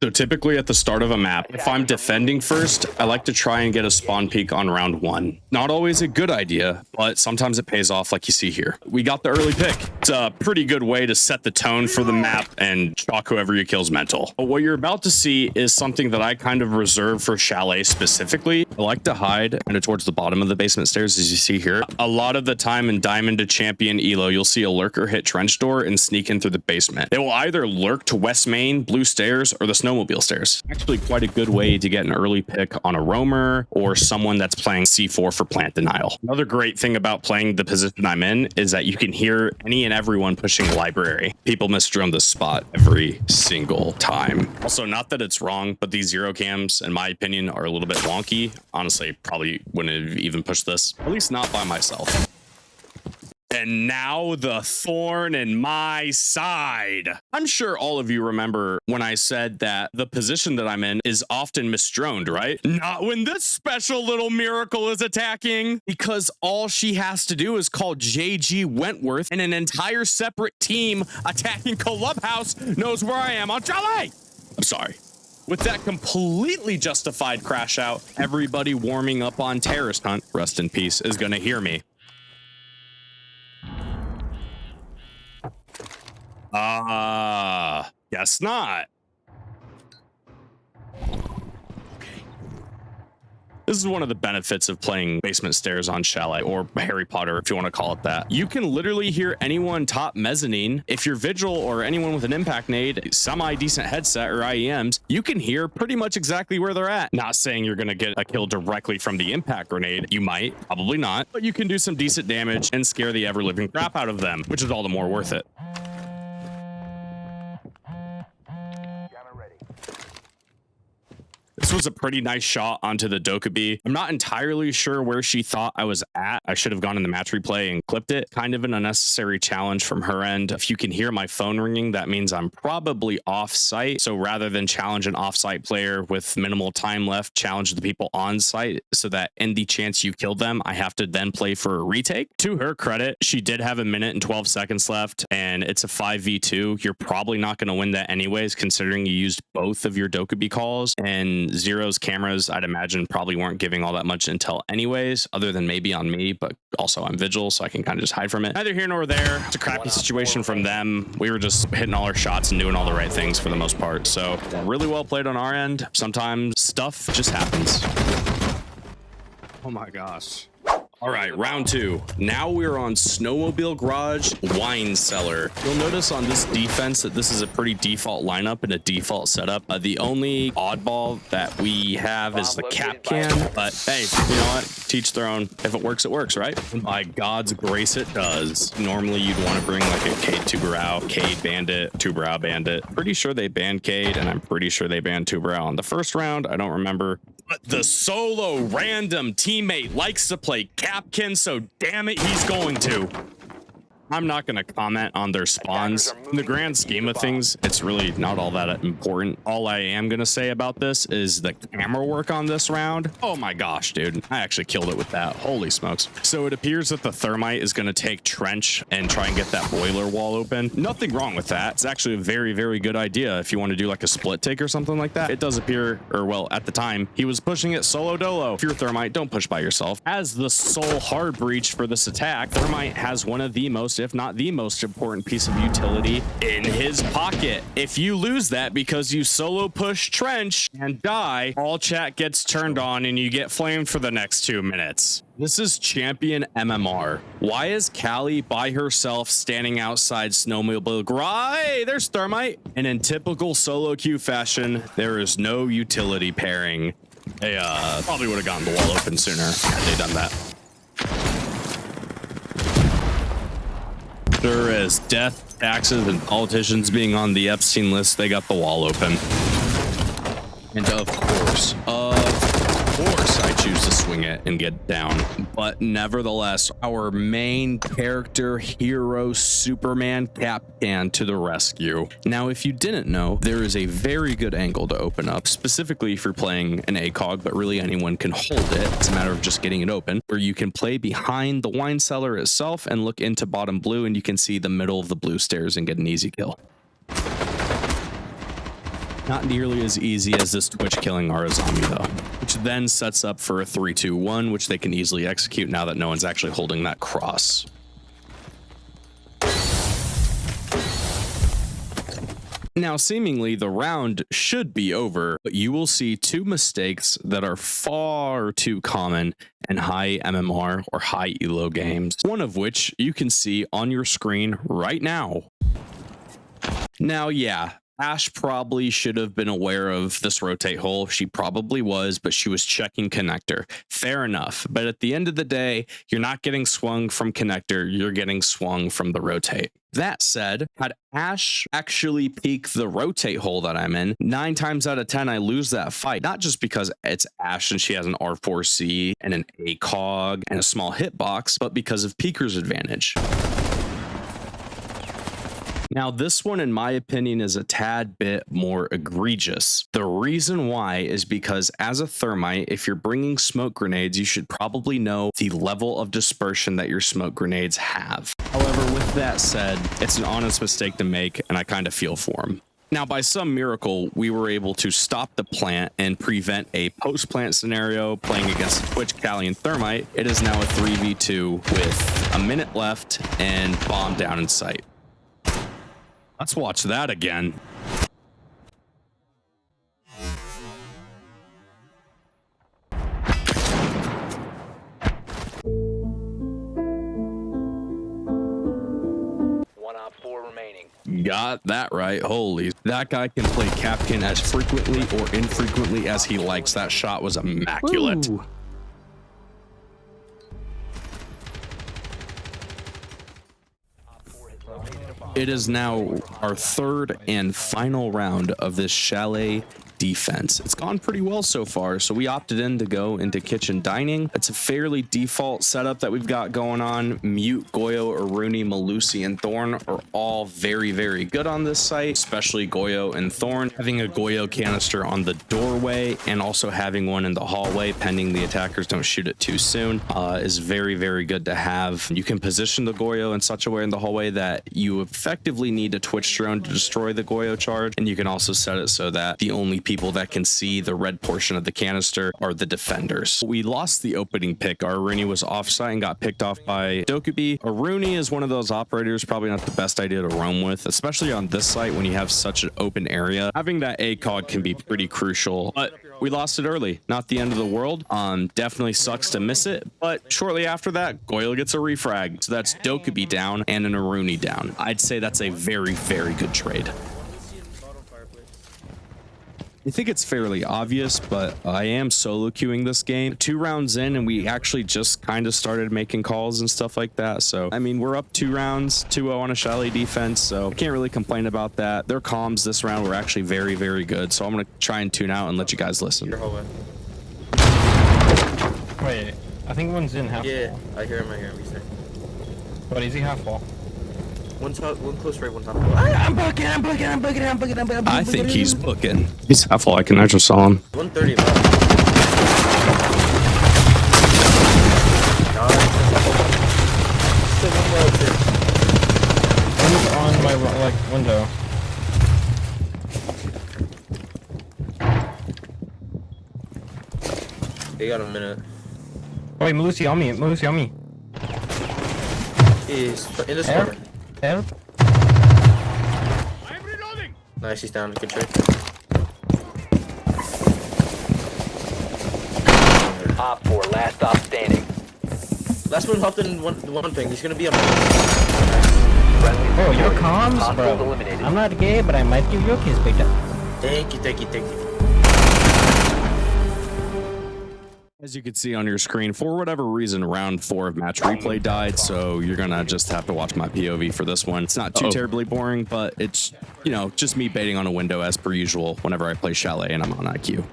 So typically at the start of a map, if I'm defending first, I like to try and get a spawn peek on round 1. Not always a good idea, but sometimes it pays off like you see here. We got the early pick. It's a pretty good way to set the tone for the map and shock whoever you kill's mental. But what you're about to see is something that I kind of reserve for Chalet specifically. I like to hide kind of towards the bottom of the basement stairs, as you see here. A lot of the time in Diamond to Champion Elo, you'll see a lurker hit trench door and sneak in through the basement. They will either lurk to West Main, Blue Stairs, or the snowmobile stairs. Actually quite a good way to get an early pick on a roamer or someone that's playing C4 for plant denial. Another great thing about playing the position I'm in is that you can hear any and everyone pushing library. People misdrone this spot every single time. Also, not that it's wrong, but these zero cams, in my opinion, are a little bit wonky. Honestly, probably wouldn't have even pushed this, at least not by myself. And now the thorn in my side. I'm sure all of you remember when I said that the position that I'm in is often misdroned, right? Not when this special little miracle is attacking, because all she has to do is call JG Wentworth and an entire separate team attacking Clubhouse knows where I am on Chalet. I'm sorry. With that completely justified crash out, everybody warming up on Terrorist Hunt, rest in peace, is gonna hear me. Guess not. Okay. This is one of the benefits of playing Basement Stairs on Chalet, or Harry Potter, if you want to call it that. You can literally hear anyone top mezzanine. If you're Vigil or anyone with an impact nade, semi-decent headset or IEMs, you can hear pretty much exactly where they're at. Not saying you're going to get a kill directly from the impact grenade. You might, probably not, but you can do some decent damage and scare the ever-living crap out of them, which is all the more worth it. This was a pretty nice shot onto the Dokkaebi. I'm not entirely sure where she thought I was at. I should have gone in the match replay and clipped it. Kind of an unnecessary challenge from her end. If you can hear my phone ringing, that means I'm probably off site. So rather than challenge an off-site player with minimal time left, challenge the people on site so that in the chance you kill them, I have to then play for a retake. To her credit, she did have 1 minute and 12 seconds left, and it's a 5v2. You're probably not going to win that anyways, considering you used both of your Dokkaebi calls, and Zero's cameras, I'd imagine, probably weren't giving all that much intel anyways, other than maybe on me, but also I'm Vigil, so I can kind of just hide from it. Neither here nor there. It's a crappy situation from them. We were just hitting all our shots and doing all the right things for the most part. So really well played on our end. Sometimes stuff just happens. Oh my gosh. All right, round 2. Now we're on Snowmobile Garage Wine Cellar. You'll notice on this defense that this is a pretty default lineup and a default setup. The only oddball that we have is the cap can, but hey, you know what? Teach their own. If it works, it works, right? And by God's grace, it does. Normally, you'd want to bring like a Cade Tubarão, Cade Bandit, Tubarão Bandit. Pretty sure they banned Cade, and I'm pretty sure they banned Tubarão in the first round. I don't remember. But the solo random teammate likes to play Capkin, so damn it, he's going to. I'm not going to comment on their spawns. In the grand scheme of things, it's really not all that important. All I am going to say about this is the camera work on this round. Oh my gosh, dude. I actually killed it with that. Holy smokes. So it appears that the thermite is going to take trench and try and get that boiler wall open. Nothing wrong with that. It's actually a very, very good idea if you want to do like a split take or something like that. It does appear, or well, at the time, he was pushing it solo dolo. If you're thermite, don't push by yourself. As the sole hard breach for this attack, thermite has one of the most, if not the most important piece of utility in his pocket. If you lose that because you solo push trench and die, all chat gets turned on and you get flamed for the next 2 minutes. This is champion MMR. Why is Callie by herself standing outside Snowmobile Garage? Hey, there's thermite. And in typical solo queue fashion, there is no utility pairing. They probably would have gotten the wall open sooner had they done that. Sure as death, taxes, and politicians being on the Epstein list, they got the wall open. And of course, I choose to swing it and get down. But nevertheless, our main character, hero, Superman Capcan to the rescue. Now, if you didn't know, there is a very good angle to open up, specifically if you're playing an ACOG, but really anyone can hold it. It's a matter of just getting it open, where you can play behind the wine cellar itself and look into bottom blue, and you can see the middle of the blue stairs and get an easy kill. Not nearly as easy as this Twitch killing our zombie though, which then sets up for a 3-2-1, which they can easily execute now that no one's actually holding that cross. Now, seemingly the round should be over, but you will see two mistakes that are far too common in high MMR or high elo games, one of which you can see on your screen right now. Now, yeah, Ash probably should have been aware of this rotate hole. She probably was, but she was checking connector. Fair enough. But at the end of the day, you're not getting swung from connector, you're getting swung from the rotate. That said, had Ash actually peek the rotate hole that I'm in, 9 times out of 10, I lose that fight. Not just because it's Ash and she has an R4C and an ACOG and a small hitbox, but because of peeker's advantage. Now, this one, in my opinion, is a tad bit more egregious. The reason why is because as a thermite, if you're bringing smoke grenades, you should probably know the level of dispersion that your smoke grenades have. However, with that said, it's an honest mistake to make, and I kind of feel for him. Now, by some miracle, we were able to stop the plant and prevent a post-plant scenario playing against Twitch, Cali, and Thermite. It is now a 3v2 with a minute left and bomb down in sight. Let's watch that again. One op 4 remaining. Got that right. Holy. That guy can play Captain as frequently or infrequently as he likes. That shot was immaculate. Ooh. It is now our third and final round of this chalet defense. It's gone pretty well so far, so we opted in to go into kitchen dining. It's a fairly default setup that we've got going on. Mute, Goyo, Aruni, Malusi, and Thorn are all very, very good on this site, especially Goyo and Thorn. Having a Goyo canister on the doorway and also having one in the hallway, pending the attackers don't shoot it too soon, is very, very good to have. You can position the Goyo in such a way in the hallway that you effectively need a Twitch drone to destroy the Goyo charge, and you can also set it so that the only people that can see the red portion of the canister are the defenders. We lost the opening pick. Our Aruni was offsite and got picked off by Dokubi. Aruni is one of those operators probably not the best idea to roam with, especially on this site when you have such an open area. Having that ACOG can be pretty crucial, but we lost it early. Not the end of the world. Definitely sucks to miss it, but shortly after that, Goyle gets a refrag. So that's Dokubi down and an Aruni down. I'd say that's a very, very good trade. I think it's fairly obvious, but I am solo queuing this game 2 rounds in, and we actually just kind of started making calls and stuff like that. So, I mean, we're up 2 rounds, 2-0 on a chalet defense, so I can't really complain about that. Their comms this round were actually very, very good, so I'm going to try and tune out and let you guys listen. Wait, I think one's in half. Yeah, I hear him, he's there. But is he half wall? One close right, one top wall. I'm booking. I think he's booking. He's half wall. I can actually saw him. 130 One's on my window. They got a minute. Oh, wait, Malusi on me. Malusi on me. He's in this Help. corner. Help. I'm reloading. Nice, he's down. Good trade. Op 4, last stop standing. Last one hopped in one thing. He's gonna be up. Oh, your comms, Hostiles bro. eliminated. I'm not gay, but I might give you a kiss, beta. Thank you. As you can see on your screen, for whatever reason, round 4 of match replay died, so you're gonna just have to watch my POV for this one. It's not too terribly boring, but it's, you know, just me baiting on a window as per usual whenever I play chalet and I'm on IQ.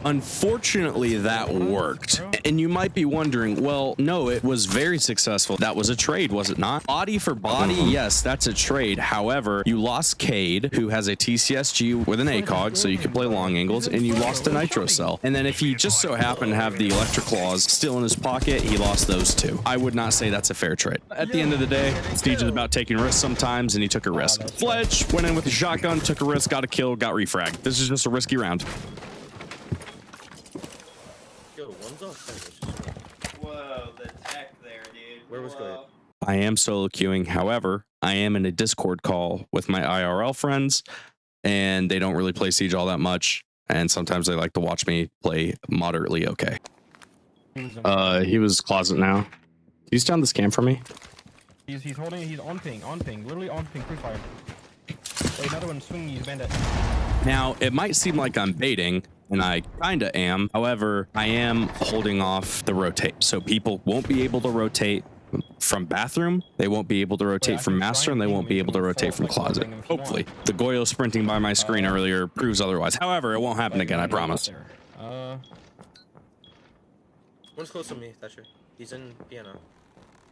Unfortunately, that worked. And you might be wondering, well, no, it was very successful. That was a trade, was it not? Body for body, yes, that's a trade. However, you lost Cade, who has a TCSG with an ACOG, so you can play long angles, and you lost a Nitro Cell. And then if he just so happened to have the Electric Claws still in his pocket, he lost those two. I would not say that's a fair trade. At the end of the day, Siege is about taking risks sometimes, and he took a risk. Fledge went in with the shotgun, took a risk, got a kill, got refragged. This is just a risky round. Yo, one's off. Whoa, the tech there, dude. Where was good? I am solo queuing. However, I am in a Discord call with my IRL friends, and they don't really play Siege all that much. And sometimes they like to watch me play moderately okay. He was closet now. He's down this cam for me. He's holding. He's on ping, literally on ping. Free fire. Wait, another one swinging. He's bandit. Now, it might seem like I'm baiting, and I kinda am. However, I am holding off the rotate. So people won't be able to rotate from bathroom. They won't be able to rotate from master, and they won't be able to rotate from closet. Hopefully. The Goyo sprinting by my screen earlier proves otherwise. However, it won't happen again, I promise. One's close to me, Thatcher. He's in piano.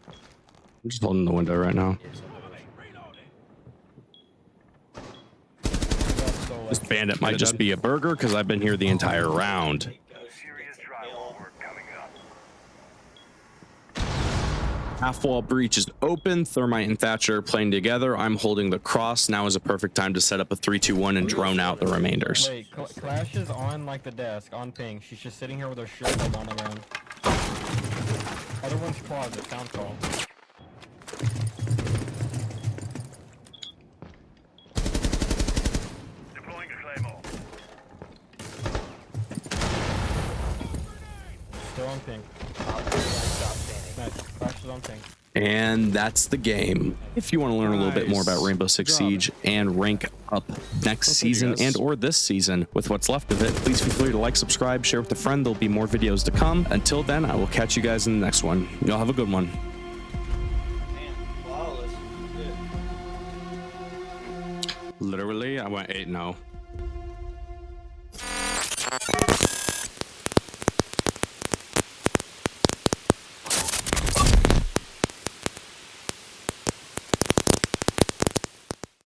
I'm just holding the window right now. This bandit might just be a burger because I've been here the entire round. Half wall breach is open. Thermite and Thatcher playing together. I'm holding the cross. Now is a perfect time to set up a 3-2-1 and drone out the remainders. Wait, Clash is on like the desk, on ping. She's just sitting here with her shirt held on around. Other one's closet, sound call. Deploying a claymore. Still on ping. Nice. Clash is on ping. And that's the game. If you want to learn a little bit more about Rainbow Six Siege and rank up next season and or this season with what's left of it, please feel free to like, subscribe, share with a friend. There'll be more videos to come. Until then, I will catch you guys in the next one. Y'all have a good one. Man, flawless. Good. Literally, I went 8-0.